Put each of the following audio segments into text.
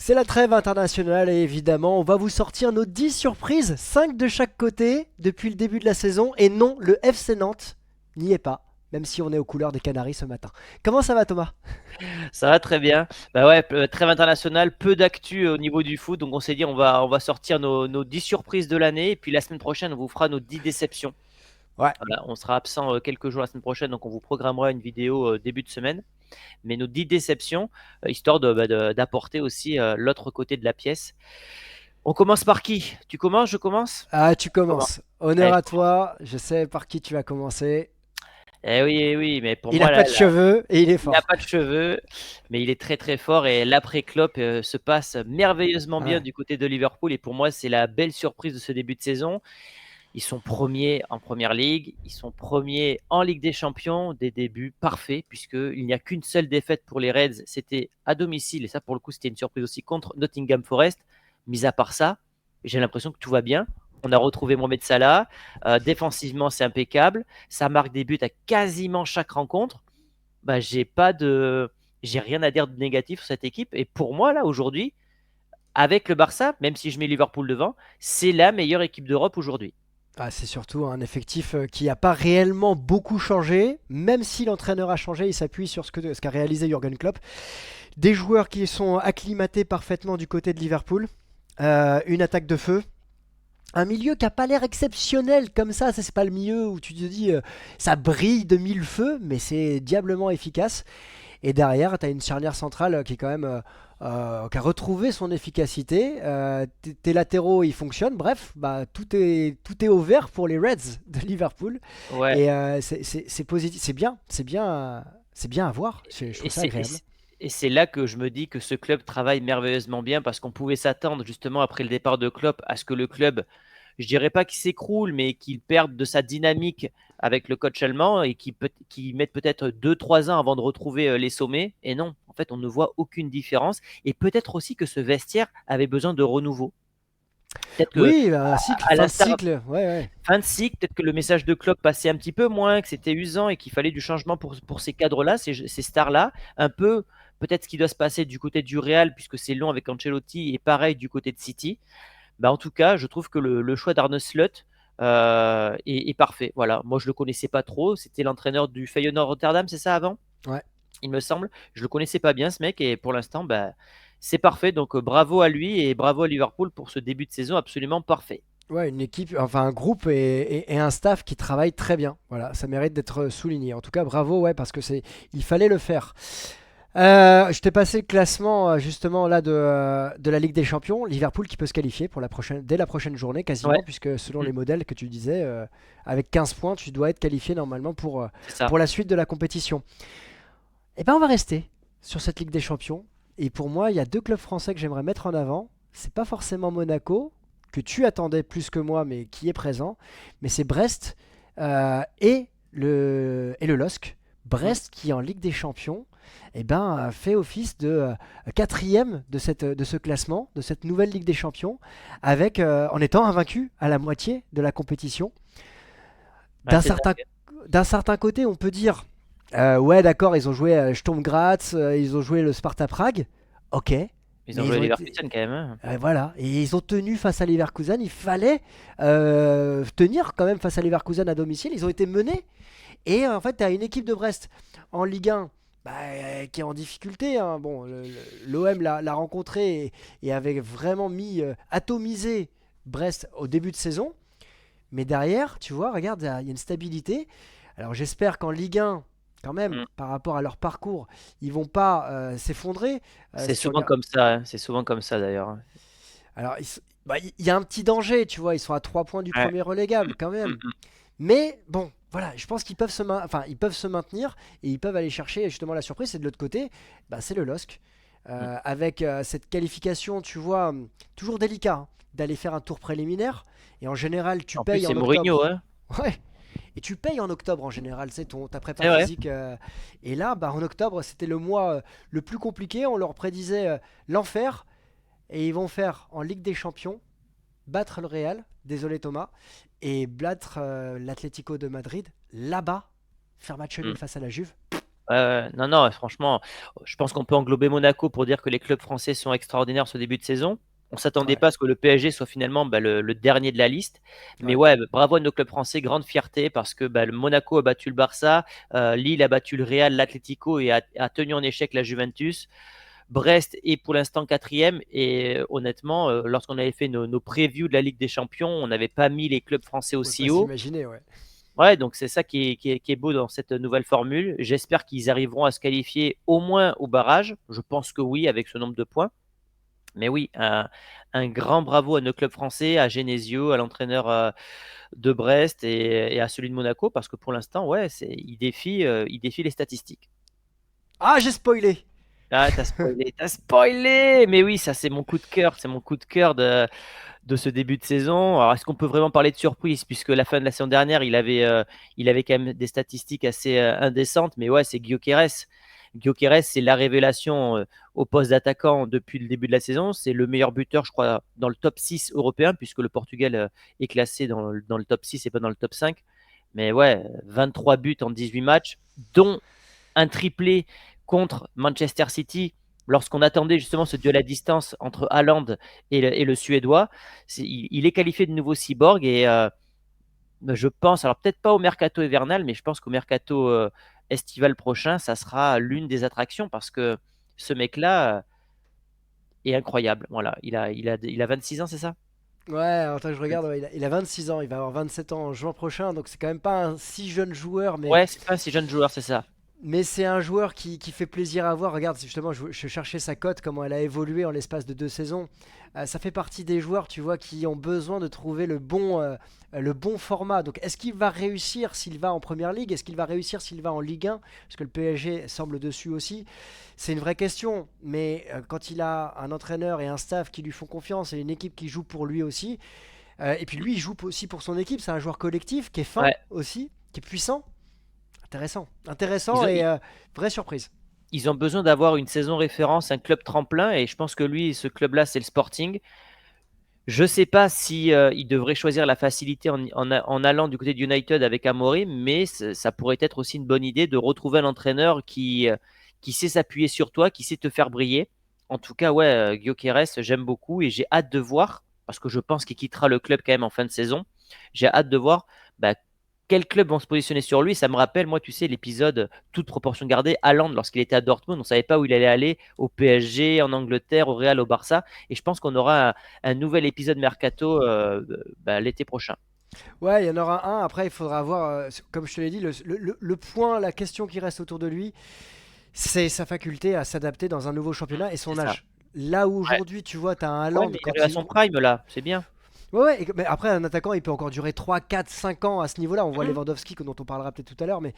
C'est la trêve internationale et évidemment, on va vous sortir nos 10 surprises, 5 de chaque côté depuis le début de la saison. Et non, le FC Nantes n'y est pas, même si on est aux couleurs des Canaries ce matin. Comment ça va Thomas? Ça va très bien. Bah ouais, trêve internationale, peu d'actu au niveau du foot. Donc on s'est dit on va sortir nos 10 surprises de l'année. Et puis la semaine prochaine, on vous fera nos 10 déceptions. Ouais. Voilà, on sera absent quelques jours la semaine prochaine, donc on vous programmera une vidéo début de semaine. Mais nos 10 déceptions, histoire d'apporter aussi l'autre côté de la pièce. On commence par qui? Tu commences, je commence? Ah, tu Je commence. commences. Honneur Allez, je à commence. toi, je sais par qui tu vas commencer. Eh oui, mais pour Il a moi, pas là, de cheveux et il est il n'a fort. pas de cheveux, mais il est très très fort et l'après-Klopp se passe merveilleusement bien Ouais. du côté de Liverpool et pour moi c'est la belle surprise de ce début de saison. Ils sont premiers en Première Ligue, ils sont premiers en Ligue des Champions, des débuts parfaits puisqu'il n'y a qu'une seule défaite pour les Reds, c'était à domicile et ça pour le coup c'était une surprise aussi contre Nottingham Forest. Mis à part ça, j'ai l'impression que tout va bien. On a retrouvé Mohamed Salah, défensivement c'est impeccable, ça marque des buts à quasiment chaque rencontre. Bah, j'ai rien à dire de négatif sur cette équipe. Et pour moi, là, aujourd'hui, avec le Barça, même si je mets Liverpool devant, c'est la meilleure équipe d'Europe aujourd'hui. Ah, c'est surtout un effectif qui n'a pas réellement beaucoup changé, même si l'entraîneur a changé, il s'appuie sur ce qu'a réalisé Jürgen Klopp. Des joueurs qui sont acclimatés parfaitement du côté de Liverpool. Une attaque de feu. Un milieu qui n'a pas l'air exceptionnel comme ça. C'est pas le milieu où tu te dis ça brille de mille feux, mais c'est diablement efficace. Et derrière, tu as une charnière centrale qui est quand même qui a retrouvé son efficacité. Tes latéraux, ils fonctionnent. Bref, bah, tout est au vert pour les Reds de Liverpool. Ouais. Et c'est positif, c'est bien à voir. Je Et trouve ça c'est et agréable. c'est- et c'est là que je me dis que ce club travaille merveilleusement bien parce qu'on pouvait s'attendre justement après le départ de Klopp à ce que le club, je dirais pas qu'il s'écroule, mais qu'il perde de sa dynamique avec le coach allemand et qu'il mette peut-être 2-3 ans avant de retrouver les sommets. Et non, en fait, on ne voit aucune différence. Et peut-être aussi que ce vestiaire avait besoin de renouveau. Peut-être que, Oui, un cycle, à fin de l'instar cycle. Ouais, ouais. fin de cycle, peut-être que le message de Klopp passait un petit peu moins, que c'était usant et qu'il fallait du changement pour ces cadres-là, ces stars-là. Un peu, peut-être ce qui doit se passer du côté du Real, puisque c'est long avec Ancelotti, et pareil du côté de City. Bah, en tout cas, je trouve que le choix d'Arne Slot est parfait. Voilà. Moi, je le connaissais pas trop. C'était l'entraîneur du Feyenoord Rotterdam, c'est ça avant? Ouais. Il me semble. Je le connaissais pas bien, ce mec, et pour l'instant, bah, c'est parfait. Donc, bravo à lui et bravo à Liverpool pour ce début de saison absolument parfait. Ouais, une équipe, enfin un groupe et un staff qui travaillent très bien. Voilà, ça mérite d'être souligné. En tout cas, bravo, ouais, parce que il fallait le faire. Je t'ai passé le classement justement là de la Ligue des Champions. Liverpool qui peut se qualifier pour dès la prochaine journée Ouais, quasiment, puisque selon mm, les modèles que tu disais, avec 15 points, tu dois être qualifié normalement c'est ça. pour la suite de la compétition. Et ben on va rester sur cette Ligue des Champions. Et pour moi, il y a deux clubs français que j'aimerais mettre en avant. C'est pas forcément Monaco, que tu attendais plus que moi, mais qui est présent. Mais c'est Brest et le LOSC. Mm. Brest qui en Ligue des Champions fait office de quatrième de ce classement, de cette nouvelle Ligue des Champions, en étant invaincu à la moitié de la compétition. Ouais, D'un c'est certain, dingue. d'un certain côté, on peut dire ouais, d'accord, ils ont joué Sturm Graz, ils ont joué le Sparta Prague, ok, Ils ont mais joué ils à ont été. Leverkusen quand même, hein. Voilà, et ils ont tenu face à Leverkusen. Il fallait tenir quand même face à Leverkusen à domicile. Ils ont été menés. Et en fait, tu as une équipe de Brest en Ligue 1 qui est en difficulté, hein. Bon, l'OM l'a rencontré et avait vraiment atomisé Brest au début de saison. Mais derrière, tu vois, regarde, il y a une stabilité. Alors j'espère qu'en Ligue 1, quand même, Mm. par rapport à leur parcours, ils vont pas s'effondrer. C'est Si tu souvent regardes, comme ça, hein. C'est souvent comme ça d'ailleurs. alors il y a un petit danger, tu vois, ils sont à 3 points du Ouais. premier Mm, relégable quand mm, même. mm, Mais bon, voilà, je pense qu'ils peuvent ils peuvent se maintenir et ils peuvent aller chercher justement la surprise. Et de l'autre côté, c'est le LOSC. mm. Avec cette qualification, tu vois, toujours délicat d'aller faire un tour préliminaire. Et en général, tu En plus, payes c'est en Mourinho, octobre. hein. Ouais. Et tu payes en octobre en général, c'est ta prépa C'est vrai. physique. Et là, en octobre, c'était le mois le plus compliqué. On leur prédisait l'enfer. Et ils vont faire en Ligue des Champions battre le Real, désolé Thomas, et battre l'Atlético de Madrid là-bas, faire match nul Mm. face à la Juve. Non, non, franchement, je pense qu'on peut englober Monaco pour dire que les clubs français sont extraordinaires ce début de saison. On s'attendait Ouais, pas à ce que le PSG soit finalement le dernier de la liste. Mais ouais. ouais, bravo à nos clubs français, grande fierté parce que le Monaco a battu le Barça, Lille a battu le Real, l'Atlético et a tenu en échec la Juventus. Brest est pour l'instant quatrième et honnêtement, lorsqu'on avait fait nos previews de la Ligue des Champions, on n'avait pas mis les clubs français On peut pas aussi haut. s'imaginer, ouais. Ouais, donc c'est ça qui est beau dans cette nouvelle formule. J'espère qu'ils arriveront à se qualifier au moins au barrage. Je pense que oui, avec ce nombre de points. Mais oui, un grand bravo à nos clubs français, à Genesio, à l'entraîneur de Brest et à celui de Monaco, parce que pour l'instant, ouais, il défie les statistiques. Ah, j'ai spoilé! Ah, t'as spoilé! Mais oui, ça c'est mon coup de cœur, c'est mon coup de cœur de ce début de saison. Alors, est-ce qu'on peut vraiment parler de surprise puisque la fin de la saison dernière, il avait quand même des statistiques assez indécentes, mais ouais, c'est Gyökeres. Gyökeres, c'est la révélation au poste d'attaquant depuis le début de la saison. C'est le meilleur buteur, je crois, dans le top 6 européen, puisque le Portugal est classé dans le top 6 et pas dans le top 5. Mais ouais, 23 buts en 18 matchs, dont un triplé contre Manchester City lorsqu'on attendait justement ce duel à distance entre Haaland et le Suédois. Il est qualifié de nouveau cyborg et je pense, alors peut-être pas au mercato hivernal, mais je pense qu'au mercato estival prochain, ça sera l'une des attractions parce que ce mec-là est incroyable. Voilà, il a 26 ans, c'est ça? Ouais, alors attends que je regarde, ouais, il a 26 ans, il va avoir 27 ans en juin prochain, donc c'est quand même pas un si jeune joueur, mais Ouais, c'est pas un si jeune joueur, c'est ça. c'est un joueur qui fait plaisir à voir. Regarde, justement, je cherchais sa cote, comment elle a évolué en l'espace de 2 saisons. Ça fait partie des joueurs, tu vois, qui ont besoin de trouver le bon format. Donc, est-ce qu'il va réussir s'il va en Première Ligue? Est-ce qu'il va réussir s'il va en Ligue 1? Parce que le PSG semble dessus aussi. C'est une vraie question. Mais quand il a un entraîneur et un staff qui lui font confiance et une équipe qui joue pour lui aussi, et puis lui, il joue aussi pour son équipe. C'est un joueur collectif qui est fin Ouais. aussi, qui est puissant. Intéressant. Ils Intéressant ont, et ils, vraie surprise. ils ont besoin d'avoir une saison référence, un club tremplin, et je pense que lui, ce club-là, c'est le Sporting. Je ne sais pas si il devrait choisir la facilité en allant du côté de United avec Amorim, mais ça pourrait être aussi une bonne idée de retrouver un entraîneur qui sait s'appuyer sur toi, qui sait te faire briller. En tout cas, ouais, Gyökeres, j'aime beaucoup et j'ai hâte de voir, parce que je pense qu'il quittera le club quand même en fin de saison. J'ai hâte de voir bah, quels clubs vont se positionner sur lui. Ça me rappelle, moi, tu sais, l'épisode, toute proportion gardée, Haaland, lorsqu'il était à Dortmund, on ne savait pas où il allait aller, au PSG, en Angleterre, au Real, au Barça. Et je pense qu'on aura un nouvel épisode Mercato l'été prochain. Ouais, il y en aura un. Après, il faudra voir, comme je te l'ai dit, le point, la question qui reste autour de lui, c'est sa faculté à s'adapter dans un nouveau championnat et C'est son ça. âge. Là où Ouais. aujourd'hui, tu vois, tu as un Ouais, Haaland mais il quand arrive à il. son prime là, c'est bien. Ouais, ouais, mais après, un attaquant, il peut encore durer 3 4 5 ans à ce niveau-là. On voit Mhm. Lewandowski, dont on parlera peut-être tout à l'heure, mais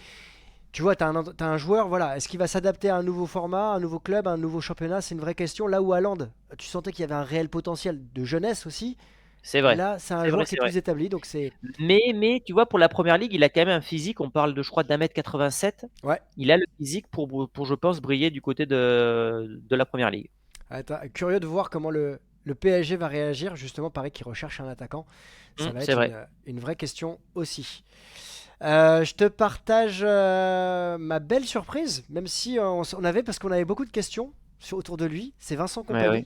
tu vois, t'as un joueur, voilà. Est-ce qu'il va s'adapter à un nouveau format, un nouveau club, un nouveau championnat? C'est une vraie question. Là où Haaland, tu sentais qu'il y avait un réel potentiel de jeunesse aussi. C'est vrai. Là, c'est un C'est vrai, joueur qui est c'est vrai. plus établi, donc c'est. Mais tu vois, pour la première ligue, il a quand même un physique. On parle de, je crois, d'1,87 m. Ouais. Il a le physique pour, je pense, briller du côté de la première ligue. Curieux de voir comment le PSG va réagir. Justement, pareil qu'il recherche un attaquant. Ça va C'est être vrai. une vraie question aussi. Je te partage ma belle surprise, même si on avait, parce qu'on avait beaucoup de questions autour de lui. C'est Vincent Ouais, oui.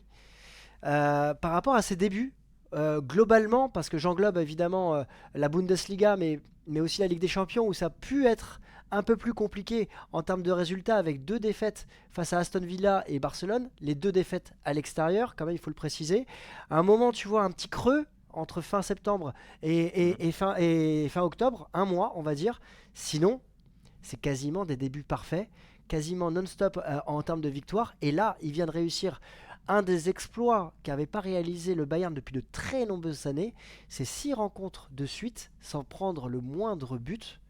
Kompany. Par rapport à ses débuts, globalement, parce que j'englobe évidemment la Bundesliga, mais aussi la Ligue des Champions, où ça a pu être un peu plus compliqué en termes de résultats, avec 2 défaites face à Aston Villa et Barcelone, les 2 défaites à l'extérieur, quand même, il faut le préciser. À un moment, tu vois un petit creux entre fin septembre Mhm. et fin octobre, un mois, on va dire. Sinon, c'est quasiment des débuts parfaits, quasiment non-stop en termes de victoire. Et là, il vient de réussir un des exploits qu'avait pas réalisé le Bayern depuis de très nombreuses années. C'est 6 rencontres de suite sans prendre le moindre but.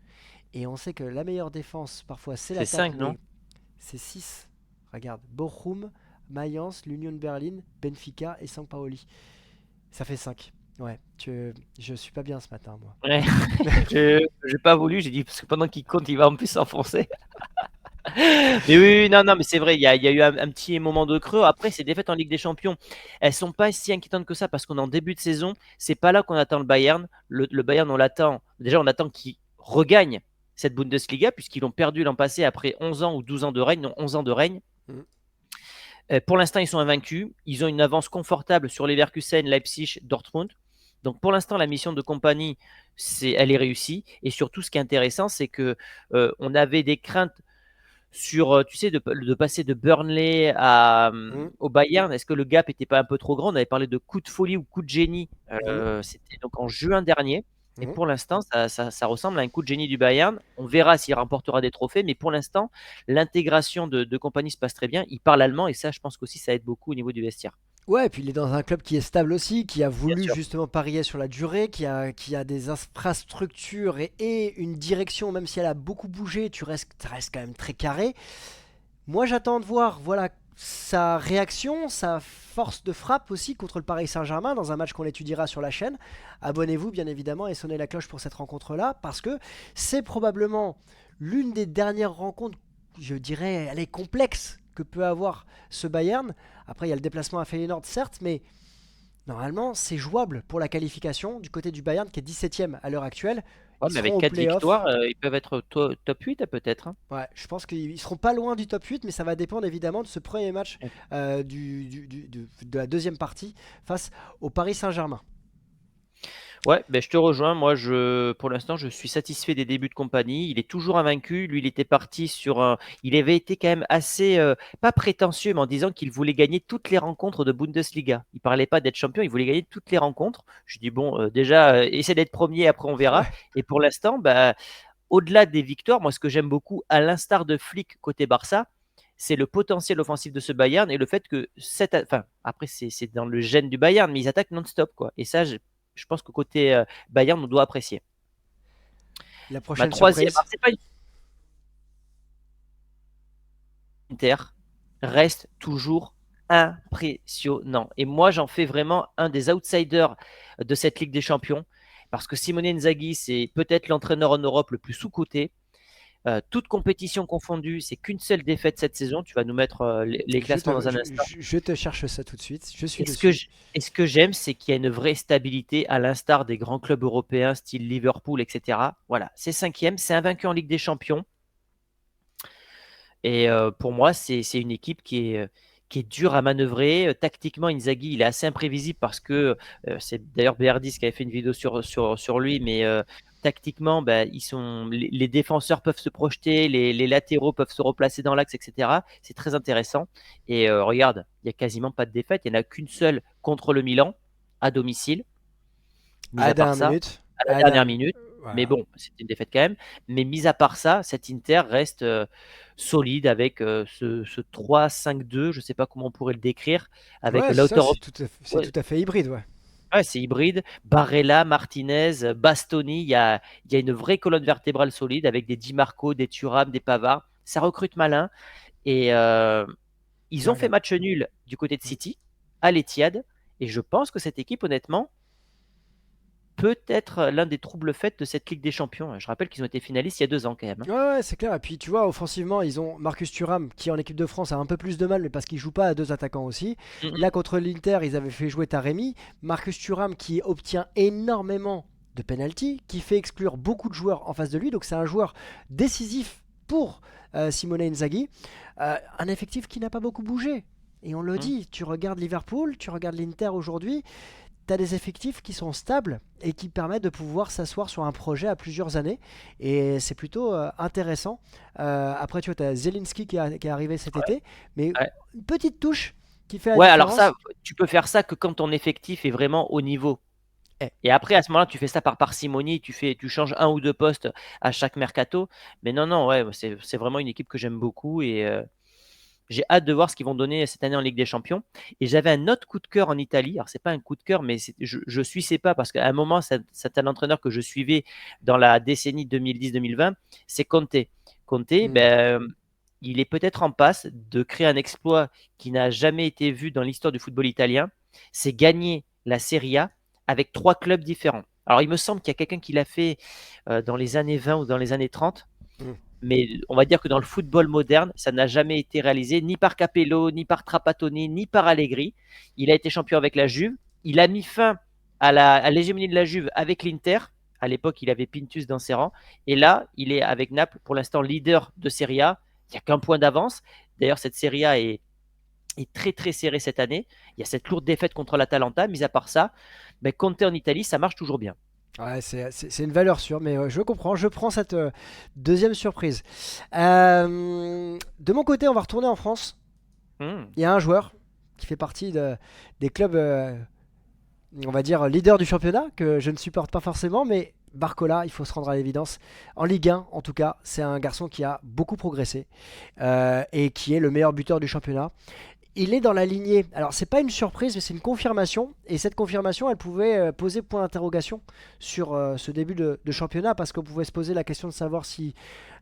Et on sait que la meilleure défense, parfois, c'est C'est l'attaque, 5, non? mais c'est 6. Regarde, Bochum, Mayence, l'Union Berlin, Benfica et Sampaoli. Ça fait 5. Ouais, je suis pas bien ce matin, moi. Ouais. Je j'ai pas voulu, j'ai dit, parce que pendant qu'il compte, il va en plus s'enfoncer. Mais oui, oui, non, non, mais c'est vrai, il y a eu un petit moment de creux. Après, ces défaites en Ligue des Champions, elles sont pas si inquiétantes que ça parce qu'on est en début de saison. C'est pas là qu'on attend le Bayern. Le Bayern, on l'attend. Déjà, on attend qu'il regagne cette Bundesliga, puisqu'ils l'ont perdu l'an passé après 11 ans ou 12 ans de règne, non 11 ans de règne. Mm. Pour l'instant, ils sont invaincus. Ils ont une avance confortable sur Leverkusen, Leipzig, Dortmund. Donc pour l'instant, la mission de compagnie, elle est réussie. Et surtout, ce qui est intéressant, c'est que on avait des craintes sur, tu sais, de passer de Burnley au Bayern. Est-ce que le gap n'était pas un peu trop grand? On avait parlé de coup de folie ou coup de génie. C'était donc en juin dernier. Et pour l'instant, ça ressemble à un coup de génie du Bayern. On verra s'il remportera des trophées, mais pour l'instant, l'intégration de compagnie se passe très bien. Il parle allemand et ça, je pense qu'aussi, ça aide beaucoup au niveau du vestiaire. Ouais, et puis il est dans un club qui est stable aussi, qui a Bien voulu sûr. justement parier sur la durée, qui a des infrastructures et une direction, même si elle a beaucoup bougé, ça reste quand même très carré. Moi, j'attends de voir, voilà, sa réaction, sa force de frappe aussi contre le Paris Saint-Germain dans un match qu'on étudiera sur la chaîne. Abonnez-vous bien évidemment et sonnez la cloche pour cette rencontre-là parce que c'est probablement l'une des dernières rencontres, je dirais, elle est complexe que peut avoir ce Bayern. Après, il y a le déplacement à Feyenoord, certes, mais normalement, c'est jouable pour la qualification du côté du Bayern qui est 17ème à l'heure actuelle. Ouais, Ils mais avec seront au 4 play-off. victoires, ils peuvent être top 8 peut-être, hein. Ouais, je pense qu'ils seront pas loin du top 8, mais ça va dépendre évidemment de ce premier match de la deuxième partie face au Paris Saint-Germain. Ouais, ben je te rejoins. Moi, pour l'instant, je suis satisfait des débuts de compagnie. Il est toujours invaincu. Lui, il était parti sur un. Il avait été quand même assez, pas prétentieux, mais en disant qu'il voulait gagner toutes les rencontres de Bundesliga. Il parlait pas d'être champion, il voulait gagner toutes les rencontres. Je dis, bon, déjà, essaie d'être premier, après on verra. Ouais. Et pour l'instant, bah, au-delà des victoires, moi, ce que j'aime beaucoup, à l'instar de Flick côté Barça, c'est le potentiel offensif de ce Bayern et le fait que enfin, après c'est dans le gène du Bayern, mais ils attaquent non-stop quoi. Et ça, je pense que côté Bayern, on doit apprécier. La Ma prochaine troisième, surprise. c'est pas une Inter, reste toujours impressionnant. Et moi, j'en fais vraiment un des outsiders de cette Ligue des Champions parce que Simone Inzaghi, c'est peut-être l'entraîneur en Europe le plus sous-coté. Toute compétition confondue, c'est qu'une seule défaite cette saison. Tu vas nous mettre les classements dans un instant. Je te cherche ça tout de suite. Je suis Et ce que dessus. j- et ce que j'aime, c'est qu'il y a une vraie stabilité à l'instar des grands clubs européens, style Liverpool, etc. Voilà, c'est cinquième, c'est invaincu en Ligue des Champions. Et pour moi, c'est une équipe qui est dure à manœuvrer. Tactiquement, Inzaghi, il est assez imprévisible parce que c'est d'ailleurs Béardis qui avait fait une vidéo sur lui, mais tactiquement, bah, les défenseurs peuvent se projeter, les latéraux peuvent se replacer dans l'axe, etc. C'est très intéressant. Et regarde, il n'y a quasiment pas de défaite. Il n'y en a qu'une seule contre le Milan à domicile, mis À la à part dernière ça minute. à la À la dernière dernière... minute. Mais Voilà. bon, c'est une défaite quand même. Mais mis à part ça, cet Inter reste solide avec ce 3-5-2. Je ne sais pas comment on pourrait le décrire. Avec Ouais, c'est ça, Lautaro. c'est Ouais, tout à fait hybride, ouais. ouais, c'est hybride. Barella, Martinez, Bastoni. Il y a une vraie colonne vertébrale solide avec des Di Marco, des Thuram, des Pavard. Ça recrute malin. Et ils Puis ont fait regarde. match nul du côté de City, à l'Etihad. Et je pense que cette équipe, honnêtement, peut être l'un des troubles faits de cette Ligue des Champions. Je rappelle qu'ils ont été finalistes il y a 2 ans quand même, hein. Ouais, ouais, c'est clair. Et puis tu vois, offensivement, ils ont Marcus Thuram qui en équipe de France a un peu plus de mal, mais parce qu'il joue pas à deux attaquants aussi. Mhm. Là, contre l'Inter, ils avaient fait jouer Taremi. Marcus Thuram qui obtient énormément de penalty, qui fait exclure beaucoup de joueurs en face de lui. Donc c'est un joueur décisif pour Simone Inzaghi. Un effectif qui n'a pas beaucoup bougé. Et on le Mhm. dit, tu regardes Liverpool, tu regardes l'Inter aujourd'hui, tu as des effectifs qui sont stables et qui permettent de pouvoir s'asseoir sur un projet à plusieurs années. Et c'est plutôt intéressant. Après, tu vois, tu as Zelinski qui est arrivé cet été, mais Ouais. une petite touche qui fait la Ouais, alors ça, différence. tu peux faire ça que quand ton effectif est vraiment au niveau. Eh, Et après, à ce moment-là, tu fais ça par parcimonie, tu changes un ou deux postes à chaque mercato. Mais non, non, ouais, c'est vraiment une équipe que j'aime beaucoup et j'ai hâte de voir ce qu'ils vont donner cette année en Ligue des Champions. Et j'avais un autre coup de cœur en Italie. Alors, c'est pas un coup de cœur, mais je suis sais pas parce qu'à un moment, c'est un entraîneur que je suivais dans la décennie 2010-2020, c'est Conte. Conte, hmm. ben, il est peut-être en passe de créer un exploit qui n'a jamais été vu dans l'histoire du football italien. C'est gagner la Serie A avec 3 clubs différents. Alors, il me semble qu'il y a quelqu'un qui l'a fait dans les années 20 ou dans les années 30. Hmm. Mais on va dire que dans le football moderne, ça n'a jamais été réalisé ni par Capello, ni par Trapattoni, ni par Allegri. Il a été champion avec la Juve. Il a mis fin à l'hégémonie de la Juve avec l'Inter, À l'époque, il avait Pintus dans ses rangs. Et là, il est avec Naples, pour l'instant, leader de Serie A. Il n'y a qu'un point d'avance. D'ailleurs, cette Serie A est très très serrée cette année. Il y a cette lourde défaite contre l'Atalanta. Mis à part ça, mais Conte en Italie, ça marche toujours bien. Ouais, c'est une valeur sûre, mais je comprends. Je prends cette deuxième surprise. De mon côté, on va retourner en France. Hmm. Il y a un joueur qui fait partie des clubs, on va dire, leaders du championnat, que je ne supporte pas forcément, mais Barcola, il faut se rendre à l'évidence. En Ligue 1, en tout cas, c'est un garçon qui a beaucoup progressé et qui est le meilleur buteur du championnat. Il est dans la lignée. Alors, c'est pas une surprise, mais c'est une confirmation. Et cette confirmation, elle pouvait poser point d'interrogation sur ce début de championnat, parce qu'on pouvait se poser la question de savoir si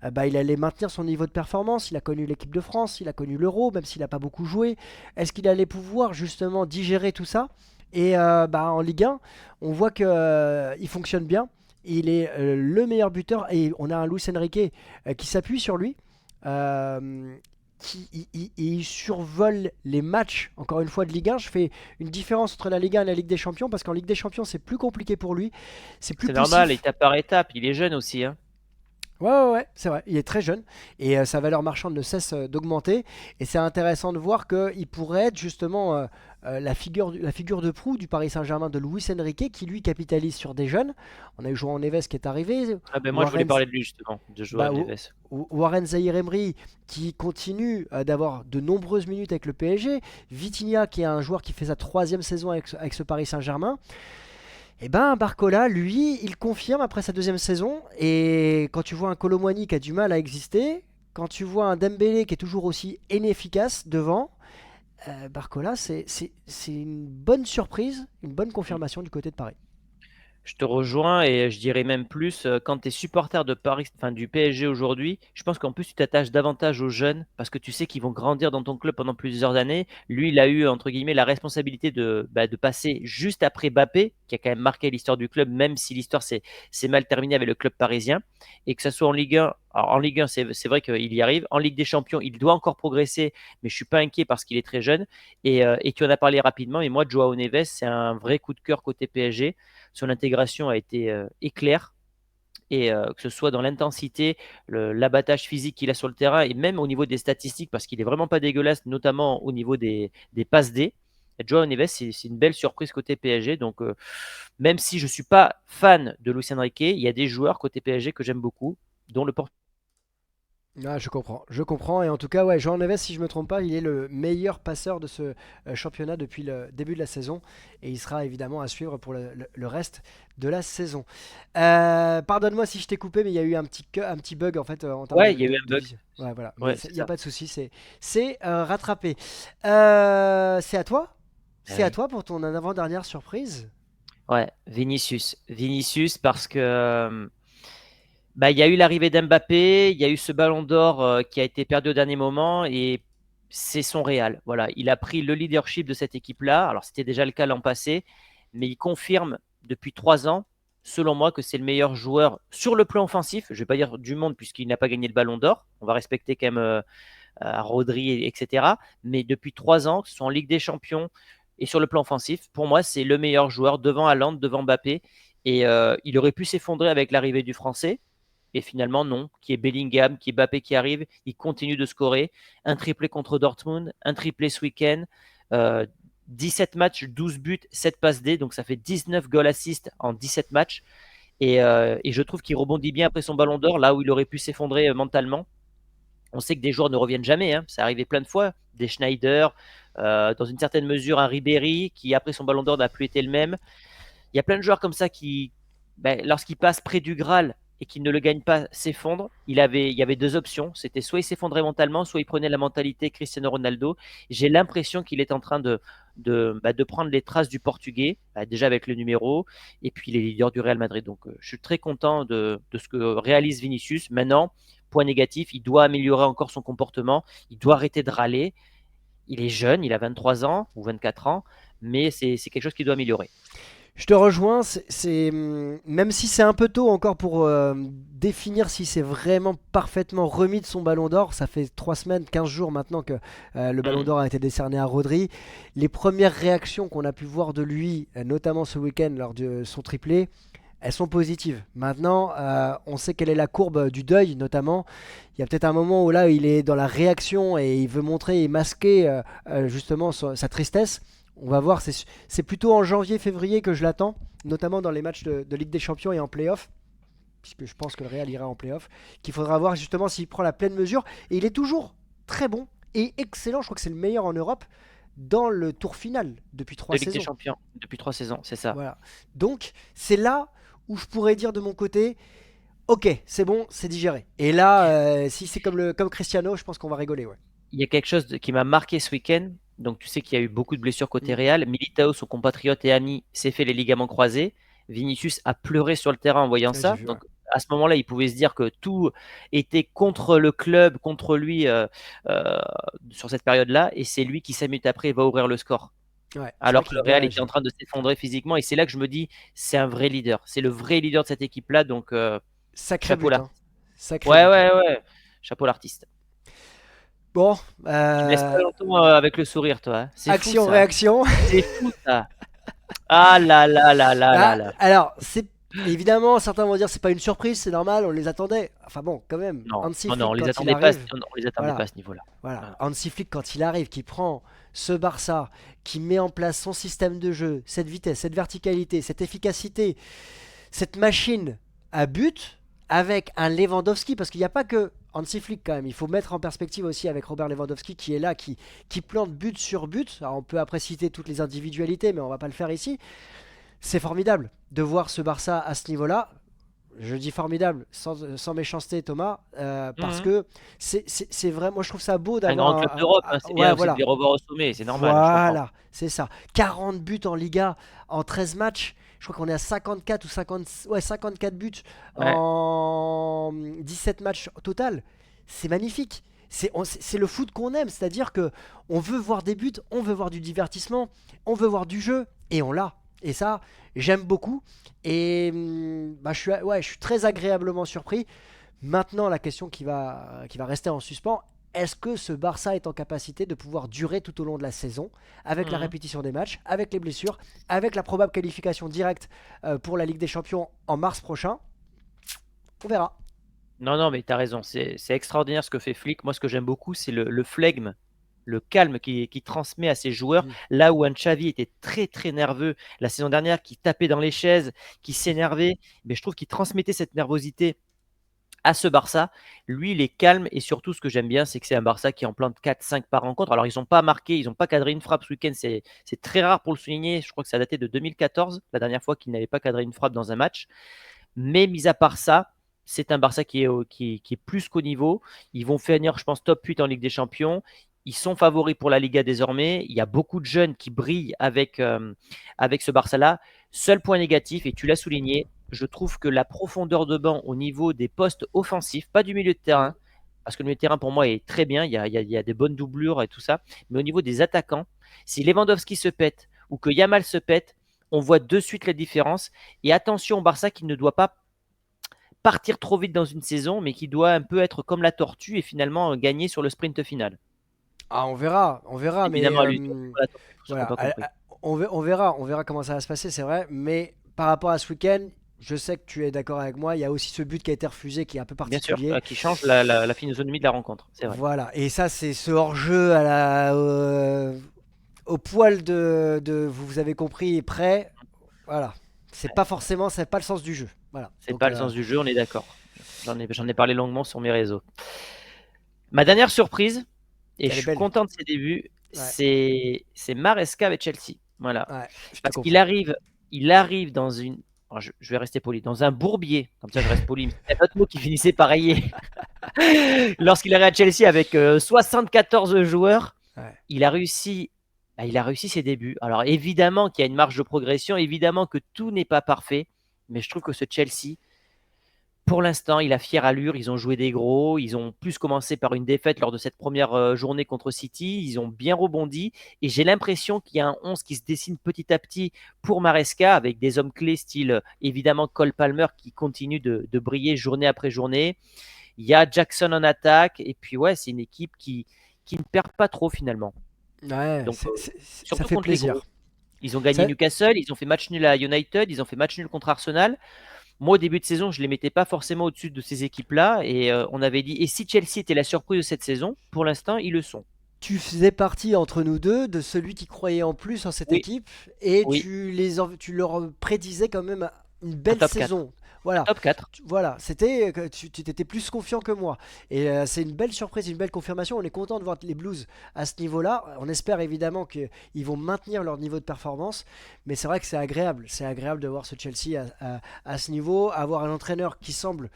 il allait maintenir son niveau de performance. Il a connu l'équipe de France, il a connu l'Euro, même s'il n'a pas beaucoup joué. Est-ce qu'il allait pouvoir justement digérer tout ça? Et en Ligue 1, on voit que il fonctionne bien. Il est le meilleur buteur et on a un Luis Enrique qui s'appuie sur lui. Euh, il survole les matchs, encore une fois, de Ligue 1. Je fais une différence entre la Ligue 1 et la Ligue des Champions parce qu'en Ligue des Champions, c'est plus compliqué pour lui. C'est plus C'est normal, poussif. étape par étape. Il est jeune aussi, hein. Ouais, c'est vrai. Il est très jeune et sa valeur marchande ne cesse d'augmenter. Et c'est intéressant de voir qu'il pourrait être justement la figure de proue du Paris Saint-Germain de Luis Enrique qui lui capitalise sur des jeunes. On a eu João Neves qui est arrivé, Ah ben moi, je voulais Warren, parler de lui justement, de bah, Joao Neves. Warren Zaïre-Emery qui continue d'avoir de nombreuses minutes avec le PSG. Vitinha qui est un joueur qui fait sa troisième saison avec ce Paris Saint-Germain. Et ben Barcola, lui, il confirme après sa deuxième saison. Et quand tu vois un Kolo Muani qui a du mal à exister, quand tu vois un Dembélé qui est toujours aussi inefficace devant, Barcola, c'est une bonne surprise, une bonne confirmation du côté de Paris. Je te rejoins et je dirais même plus, quand tu es supporter de Paris, enfin du PSG aujourd'hui, je pense qu'en plus tu t'attaches davantage aux jeunes parce que tu sais qu'ils vont grandir dans ton club pendant plusieurs années. Lui, il a eu entre guillemets la responsabilité de passer juste après Mbappé, qui a quand même marqué l'histoire du club, même si l'histoire s'est mal terminée avec le club parisien. Et que ce soit en Ligue 1, alors en Ligue 1, c'est vrai qu'il y arrive. En Ligue des Champions, il doit encore progresser, mais je suis pas inquiet parce qu'il est très jeune. Et tu en as parlé rapidement. Et moi, Joao Neves, c'est un vrai coup de cœur côté PSG. Son intégration a été éclair et que ce soit dans l'intensité, l'abattage physique qu'il a sur le terrain et même au niveau des statistiques parce qu'il est vraiment pas dégueulasse, notamment au niveau des passes D. Joao Neves, c'est une belle surprise côté PSG. Donc, même si je ne suis pas fan de Luis Enrique, il y a des joueurs côté PSG que j'aime beaucoup, dont le Portugal. Ah, je comprends. Et en tout cas, ouais, João Neves, si je me trompe pas, il est le meilleur passeur de ce championnat depuis le début de la saison. Et il sera évidemment à suivre pour le reste de la saison. Pardonne-moi si je t'ai coupé, mais il y a eu un petit bug en fait en termes Ouais, il y a eu un de bug. vision. Ouais, voilà. Mais Ouais, c'est il n'y a ça. pas de souci, c'est rattrapé. C'est à toi? Ah C'est à oui. toi pour ton avant-dernière surprise? Ouais, Vinicius. Vinicius parce que il y a eu l'arrivée d'Mbappé, il y a eu ce ballon d'or qui a été perdu au dernier moment et c'est son Real. Voilà, il a pris le leadership de cette équipe-là. Alors, c'était déjà le cas l'an passé, mais il confirme depuis 3 ans, selon moi, que c'est le meilleur joueur sur le plan offensif. Je ne vais pas dire du monde puisqu'il n'a pas gagné le ballon d'or. On va respecter quand même Rodri, etc. Mais depuis 3 ans, que ce soit en Ligue des Champions et sur le plan offensif, pour moi, c'est le meilleur joueur devant Haaland, devant Mbappé. Et il aurait pu s'effondrer avec l'arrivée du Français. Et finalement, non. Qui est Bellingham, qui est Mbappé qui arrive. Il continue de scorer. Un triplé contre Dortmund, un triplé ce week-end. Euh, 17 matchs, 12 buts, 7 passes D. Donc ça fait 19 goals assists en 17 matchs. Et je trouve qu'il rebondit bien après son ballon d'or, là où il aurait pu s'effondrer mentalement. On sait que des joueurs ne reviennent jamais, hein. Ça arrivé plein de fois. Des Schneider, dans une certaine mesure, un Ribéry, qui après son ballon d'or n'a plus été le même. Il y a plein de joueurs comme ça qui, lorsqu'ils passent près du Graal et qu'ils ne le gagnent pas, s'effondrent. Il y avait deux options. C'était soit il s'effondrait mentalement, soit il prenait la mentalité Cristiano Ronaldo. J'ai l'impression qu'il est en train de prendre les traces du Portugais, déjà avec le numéro, et puis les leaders du Real Madrid. Donc je suis très content de ce que réalise Vinicius. Maintenant, point négatif, il doit améliorer encore son comportement. Il doit arrêter de râler. Il est jeune, il a 23 ans ou 24 ans, mais c'est quelque chose qu'il doit améliorer. Je te rejoins, même si c'est un peu tôt encore pour définir si c'est vraiment parfaitement remis de son ballon d'or. Ça fait 3 semaines, 15 jours maintenant que le ballon Mm. d'or a été décerné à Rodri. Les premières réactions qu'on a pu voir de lui, notamment ce week-end lors de son triplé, elles sont positives. Maintenant, on sait quelle est la courbe du deuil, notamment. Il y a peut-être un moment où là, il est dans la réaction et il veut montrer et masquer justement sa tristesse. On va voir, c'est plutôt en janvier-février que je l'attends, notamment dans les matchs de Ligue des Champions et en play-off, puisque je pense que le Real ira en play-off, qu'il faudra voir justement s'il prend la pleine mesure. Et il est toujours très bon et excellent, je crois que c'est le meilleur en Europe dans le tour final depuis De trois Ligue des saisons. Champions, depuis 3 saisons, c'est ça. Voilà. Donc, c'est là où je pourrais dire de mon côté, ok, c'est bon, c'est digéré. Et là, si c'est comme Cristiano, je pense qu'on va rigoler, ouais. Il y a quelque chose qui m'a marqué ce week-end. Donc, tu sais qu'il y a eu beaucoup de blessures côté Mm. Real. Militao, son compatriote et ami, s'est fait les ligaments croisés. Vinicius a pleuré sur le terrain en voyant Ouais, j'ai ça. vu, ouais. Donc, à ce moment-là, il pouvait se dire que tout était contre le club, contre lui euh, sur cette période-là. Et c'est lui qui, 5 minutes après, va ouvrir le score. Ouais, c'est Alors vrai que qu'il a le bien Real était réagi. en train de s'effondrer physiquement. Et c'est là que je me dis, c'est un vrai leader. C'est le vrai leader de cette équipe-là. Donc, Sacré chapeau but, hein. l'artiste. Sacré Ouais, but, ouais. ouais, ouais. Chapeau l'artiste. Bon, Tu me laisses pas longtemps avec le sourire, toi, hein. C'est fou ça. action-réaction. C'est fou ça. Ah là là là là là Ah, là. alors, c'est évidemment, certains vont dire c'est pas une surprise, c'est normal, on les attendait. Enfin bon, quand même, Non, Hansi non, non, Flick on les quand il attendait pas, arrive, on les attendait pas voilà, à ce niveau-là. voilà, Voilà. Hansi Flick quand il arrive, qui prend ce Barça, qui met en place son système de jeu, cette vitesse, cette verticalité, cette efficacité, cette machine à but avec un Lewandowski, parce qu'il n'y a pas que Hansi Flick quand même, il faut mettre en perspective aussi avec Robert Lewandowski qui est là, qui plante but sur but. Alors on peut après citer toutes les individualités, mais on va pas le faire ici. C'est formidable de voir ce Barça à ce niveau-là. Je dis formidable, sans méchanceté Thomas, parce Mhm. que c'est vrai, moi je trouve ça beau Un grand d'avoir club d'Europe, hein, c'est ouais, bien aussi de voilà, les revoir au sommet, c'est normal, hein, je comprends. voilà, c'est ça. 40 buts en Liga en 13 matchs. Je crois qu'on est à 54 ou 50, ouais, 54 buts Ouais. en 17 matchs au total. C'est magnifique. C'est le foot qu'on aime, c'est-à-dire que on veut voir des buts, on veut voir du divertissement, on veut voir du jeu, et on l'a. Et ça, j'aime beaucoup. Et bah, ouais, je suis très agréablement surpris. Maintenant, la question qui va rester en suspens, est-ce que ce Barça est en capacité de pouvoir durer tout au long de la saison, avec la Mhm. répétition des matchs, avec les blessures, avec la probable qualification directe pour la Ligue des Champions en mars prochain? On verra. Non, non, mais t'as raison, c'est extraordinaire ce que fait Flick. Moi, ce que j'aime beaucoup, c'est le flegme, le calme qui transmet à ses joueurs. Mm. Là où un Xavi était très, très nerveux la saison dernière, qui tapait dans les chaises, qui s'énervait, mais je trouve qu'il transmettait cette nervosité à ce Barça. Lui, il est calme et surtout, ce que j'aime bien, c'est que c'est un Barça qui en plante 4-5 par rencontre. Alors, ils n'ont pas marqué, ils n'ont pas cadré une frappe ce week-end. C'est très rare pour le souligner. Je crois que ça datait de 2014, la dernière fois qu'ils n'avaient pas cadré une frappe dans un match. Mais mis à part ça, c'est un Barça qui est plus qu'au niveau. Ils vont finir, je pense, top 8 en Ligue des Champions. Ils sont favoris pour la Liga désormais. Il y a beaucoup de jeunes qui brillent avec ce Barça-là. Seul point négatif, et tu l'as souligné, je trouve que la profondeur de banc au niveau des postes offensifs, pas du milieu de Mm. terrain, parce que le milieu de terrain pour moi est très bien, il y a des bonnes doublures et tout ça, mais au niveau des attaquants, si Lewandowski se pète ou que Yamal se pète, on voit de suite la différence. Et attention au Barça qui ne doit pas partir trop vite dans une saison, mais qui doit un peu être comme la tortue et finalement gagner sur le sprint final. Ah, on verra, mais Évidemment, lui, la tortue, pour ceux qui n'ont voilà, pas compris. on verra comment ça va se passer, c'est vrai. Mais par rapport à ce week-end, je sais que tu es d'accord avec moi. Il y a aussi ce but qui a été refusé, qui est un peu Bien sûr, particulier. qui change la physionomie de la rencontre, c'est vrai. Voilà, et ça, c'est ce hors-jeu au poil vous avez compris, prêt. Voilà, c'est pas le sens du jeu. Voilà, C'est donc pas le sens du jeu, on est d'accord. J'en ai parlé longuement sur mes réseaux. Ma dernière surprise, et je elle est suis belle. content de ses débuts, Ouais, c'est Maresca avec Chelsea. Voilà. ouais, je te Parce qu'il comprends. arrive dans une. Alors, je vais rester poli, dans un bourbier, comme ça je reste poli, mais c'est un autre mot qui finissait par rayer. Lorsqu'il arrive à Chelsea avec 74 joueurs, Ouais. il a réussi, il a réussi ses débuts. Alors évidemment qu'il y a une marge de progression, évidemment que tout n'est pas parfait, mais je trouve que ce Chelsea, pour l'instant, il a fière allure. Ils ont joué des gros. Ils ont plus commencé par une défaite lors de cette première journée contre City. Ils ont bien rebondi. Et j'ai l'impression qu'il y a un 11 qui se dessine petit à petit pour Maresca, avec des hommes clés, style évidemment Cole Palmer, qui continue de briller journée après journée. Il y a Jackson en attaque. Et puis, ouais, c'est une équipe qui ne perd pas trop finalement. Ouais, Donc, ça surtout fait contre les gros. plaisir. Ils ont gagné Ça- Newcastle, ils ont fait match nul à United, ils ont fait match nul contre Arsenal. Moi, au début de saison, je ne les mettais pas forcément au-dessus de ces équipes-là. Et on avait dit, et si Chelsea était la surprise de cette saison, pour l'instant, ils le sont. Tu faisais partie entre nous deux de celui qui croyait en plus en cette Oui, équipe et oui, tu leur prédisais quand même une un belle top 4. saison. Voilà, Top 4. voilà, c'était que tu t'étais plus confiant que moi et c'est une belle surprise, une belle confirmation. On est content de voir les Blues à ce niveau-là. On espère évidemment qu'ils vont maintenir leur niveau de performance, mais c'est vrai que c'est agréable de voir ce Chelsea à ce niveau, avoir un entraîneur qui semble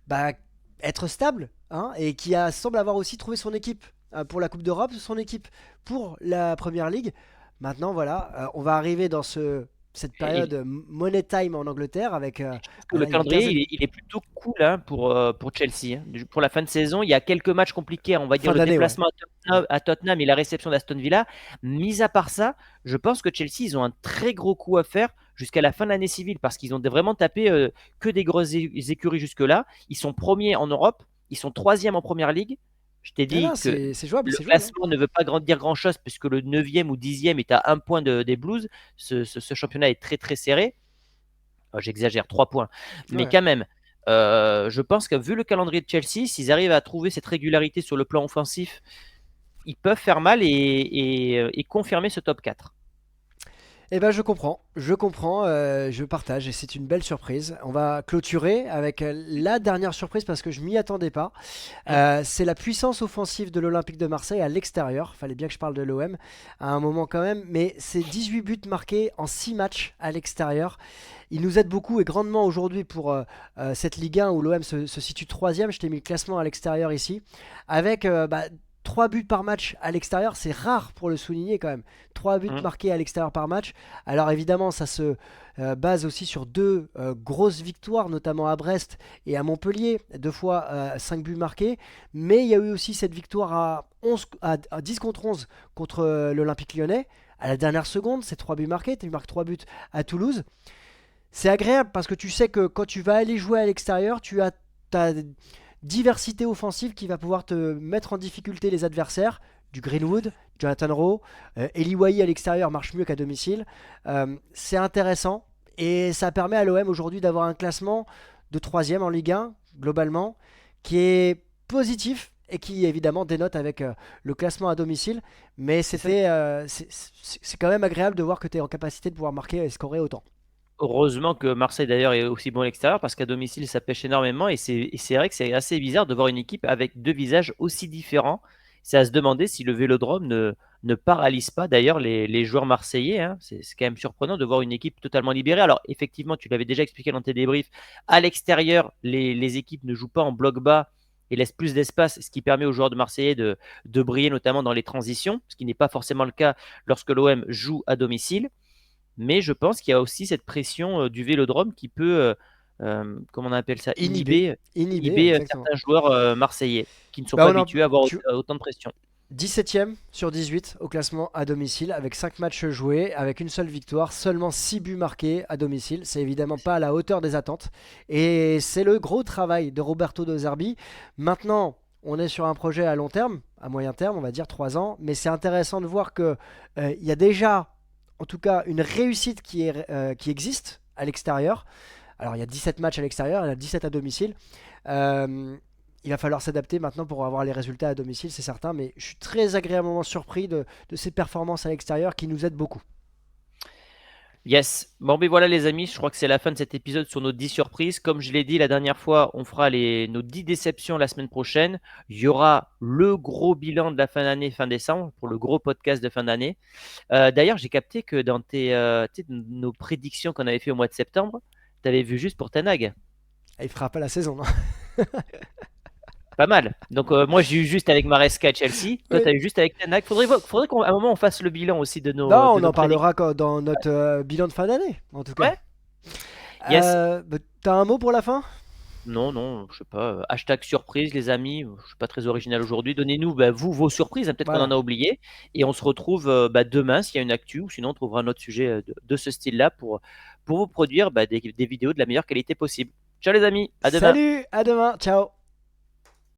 bah, être stable hein, et semble avoir aussi trouvé son équipe pour la Coupe d'Europe, son équipe pour la Première Ligue. Maintenant, voilà, on va arriver dans cette Et période Money Time en Angleterre avec je trouve que le voilà, une calendrier, quinzaine il est plutôt cool hein, pour Chelsea. Hein. Pour la fin de saison, il y a quelques matchs compliqués. On va dire fin le d'année, ouais. déplacement à Tottenham et la réception d'Aston Villa. Mis à part ça, je pense que Chelsea, ils ont un très gros coup à faire jusqu'à la fin de l'année civile parce qu'ils ont vraiment tapé que des grosses écuries jusque-là. Ils sont premiers en Europe, ils sont troisième en Première Ligue. Je t'ai Ah non, dit que le c'est jouable. Hein. classement ne veut pas dire grand-chose puisque le 9e ou 10e est à un point des Blues. Ce championnat est très très serré. J'exagère, 3 points. Mais Ouais. quand même, je pense que vu le calendrier de Chelsea, s'ils arrivent à trouver cette régularité sur le plan offensif, ils peuvent faire mal et confirmer ce top 4. Eh ben je comprends, je partage et c'est une belle surprise. On va clôturer avec la dernière surprise parce que je m'y attendais pas. Mm. C'est la puissance offensive de l'Olympique de Marseille à l'extérieur. Fallait bien que je parle de l'OM à un moment quand même, mais c'est 18 buts marqués en 6 matchs à l'extérieur. Il nous aide beaucoup et grandement aujourd'hui pour cette Ligue 1 où l'OM se situe troisième. Je t'ai mis le classement à l'extérieur ici avec 3 buts par match à l'extérieur, c'est rare pour le souligner quand même. 3 buts Mm. marqués à l'extérieur par match. Alors évidemment, ça se base aussi sur deux grosses victoires, notamment à Brest et à Montpellier, 2 fois 5 buts marqués. Mais il y a eu aussi cette victoire à 10 contre 11 contre l'Olympique lyonnais. À la dernière seconde, c'est 3 buts marqués. Tu marques 3 buts à Toulouse. C'est agréable parce que tu sais que quand tu vas aller jouer à l'extérieur, tu as ta diversité offensive qui va pouvoir te mettre en difficulté les adversaires. Du Greenwood, Jonathan Rowe, Eli Wahi à l'extérieur marche mieux qu'à domicile. C'est intéressant et ça permet à l'OM aujourd'hui d'avoir un classement de troisième en Ligue 1 globalement qui est positif et qui évidemment dénote avec le classement à domicile. Mais C'est ça. c'est quand même agréable de voir que tu es en capacité de pouvoir marquer et scorer autant. Heureusement que Marseille d'ailleurs est aussi bon à l'extérieur parce qu'à domicile ça pêche énormément et c'est vrai que c'est assez bizarre de voir une équipe avec deux visages aussi différents. C'est à se demander si le Vélodrome ne paralyse pas d'ailleurs les joueurs marseillais. Hein. C'est quand même surprenant de voir une équipe totalement libérée. Alors effectivement, tu l'avais déjà expliqué dans tes débriefs, à l'extérieur les équipes ne jouent pas en bloc bas et laissent plus d'espace, ce qui permet aux joueurs de Marseillais de briller notamment dans les transitions, ce qui n'est pas forcément le cas lorsque l'OM joue à domicile. Mais je pense qu'il y a aussi cette pression du Vélodrome qui peut, comment on appelle ça, Inhibé, inhibé, exactement. certains joueurs marseillais qui ne sont Bah pas on en, habitués à avoir tu, autant de pression. 17e sur 18 au classement à domicile, avec 5 matchs joués, avec une seule victoire, seulement 6 buts marqués à domicile. C'est évidemment pas à la hauteur des attentes. Et c'est le gros travail de Roberto De Zerbi. Maintenant, on est sur un projet à long terme, à moyen terme, on va dire 3 ans. Mais c'est intéressant de voir que il y a déjà, en tout cas, une réussite qui existe à l'extérieur. Alors, il y a 17 matchs à l'extérieur, il y en a 17 à domicile. Euh, il va falloir s'adapter maintenant pour avoir les résultats à domicile, c'est certain, mais je suis très agréablement surpris de ces performances à l'extérieur qui nous aident beaucoup. Yes. Bon, ben voilà les amis, je crois que c'est la fin de cet épisode sur nos 10 surprises. Comme je l'ai dit la dernière fois, on fera nos 10 déceptions la semaine prochaine. Il y aura le gros bilan de la fin d'année, fin décembre, pour le gros podcast de fin d'année. D'ailleurs, j'ai capté que dans tu sais, nos prédictions qu'on avait fait au mois de septembre, tu avais vu juste pour Tanag. Et il fera pas la saison, non? Pas mal. Donc moi j'ai eu juste avec Maresca et Chelsea. Toi tu Oui. as eu juste avec Tanak. Faudrait qu'à un moment on fasse le bilan aussi Non, de on nos en prédictions. parlera dans notre bilan de fin d'année, en tout cas. Ouais. Yes. T'as un mot pour la fin? Non, non, je sais pas. Hashtag surprise les amis. Je suis pas très original aujourd'hui. Donnez-nous vous vos surprises. Hein, peut-être qu'on en Voilà. a oublié. Et on se retrouve demain s'il y a une actu ou sinon on trouvera un autre sujet de ce style-là pour vous produire des vidéos de la meilleure qualité possible. Ciao les amis. À demain. Salut, à demain, ciao.